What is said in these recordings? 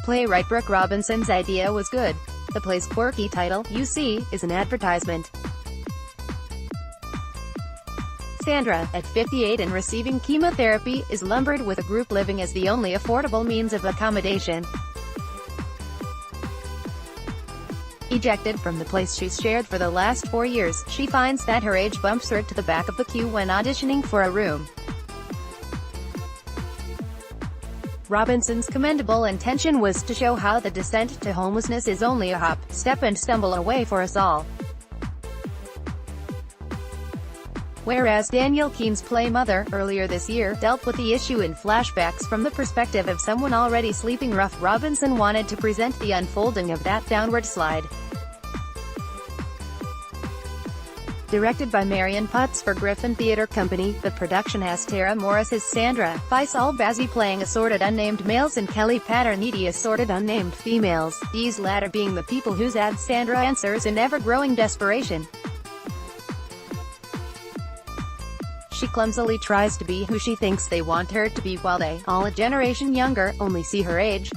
Playwright Brooke Robinson's idea was good. The play's quirky title, You See, is an advertisement. Sandra, at 58 and receiving chemotherapy, is lumbered with a group living as the only affordable means of accommodation. Ejected from the place she's shared for the last 4 years, she finds that her age bumps her to the back of the queue when auditioning for a room. Robinson's commendable intention was to show how the descent to homelessness is only a hop, step and stumble away for us all. Whereas Danielle Keene's play Mother, earlier this year, dealt with the issue in flashbacks from the perspective of someone already sleeping rough, Robinson wanted to present the unfolding of that downward slide. Directed by Marion Potts for Griffin Theatre Company, the production has Tara Morris as Sandra, Faisal Bazzi playing assorted unnamed males and Kelly Paterniti assorted unnamed females, these latter being the people whose ads Sandra answers in ever-growing desperation. She clumsily tries to be who she thinks they want her to be while they, all a generation younger, only see her age.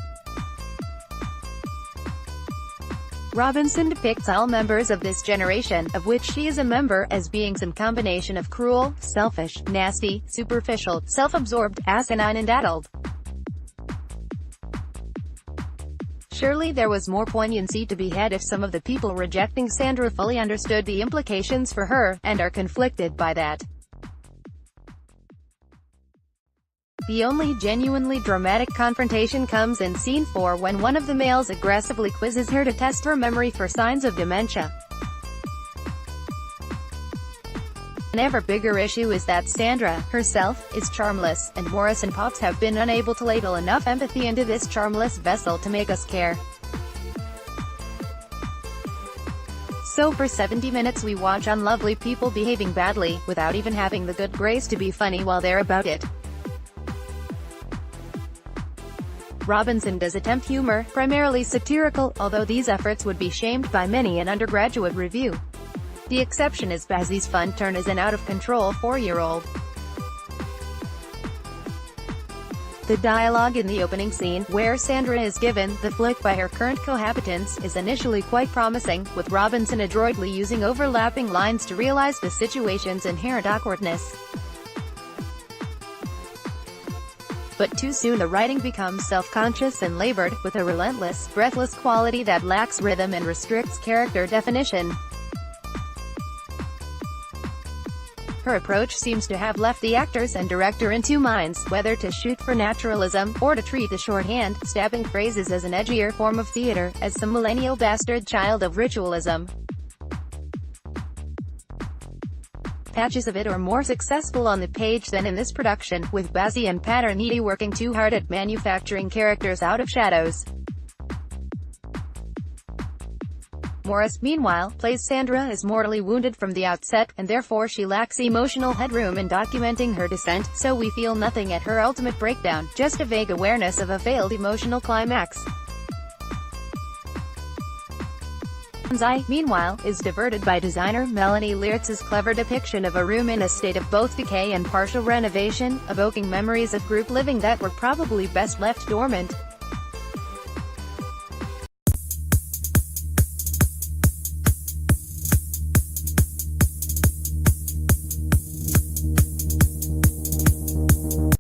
Robinson depicts all members of this generation, of which she is a member, as being some combination of cruel, selfish, nasty, superficial, self-absorbed, asinine and addled. Surely there was more poignancy to be had if some of the people rejecting Sandra fully understood the implications for her, and are conflicted by that. The only genuinely dramatic confrontation comes in Scene 4 when one of the males aggressively quizzes her to test her memory for signs of dementia. An ever bigger issue is that Sandra, herself, is charmless, and Morris and Potts have been unable to ladle enough empathy into this charmless vessel to make us care. So for 70 minutes we watch unlovely people behaving badly, without even having the good grace to be funny while they're about it. Robinson does attempt humor, primarily satirical, although these efforts would be shamed by many an undergraduate review. The exception is Bazzi's fun turn as an out-of-control 4-year-old. The dialogue in the opening scene, where Sandra is given the flick by her current cohabitants, is initially quite promising, with Robinson adroitly using overlapping lines to realize the situation's inherent awkwardness. But too soon the writing becomes self-conscious and labored, with a relentless, breathless quality that lacks rhythm and restricts character definition. Her approach seems to have left the actors and director in two minds, whether to shoot for naturalism, or to treat the shorthand, stabbing phrases as an edgier form of theater, as some millennial bastard child of ritualism. Patches of it are more successful on the page than in this production, with Bazzi and Paterniti working too hard at manufacturing characters out of shadows. Morris, meanwhile, plays Sandra as mortally wounded from the outset, and therefore she lacks emotional headroom in documenting her descent, so we feel nothing at her ultimate breakdown, just a vague awareness of a failed emotional climax. Eye, meanwhile, is diverted by designer Melanie Leartz's clever depiction of a room in a state of both decay and partial renovation, evoking memories of group living that were probably best left dormant.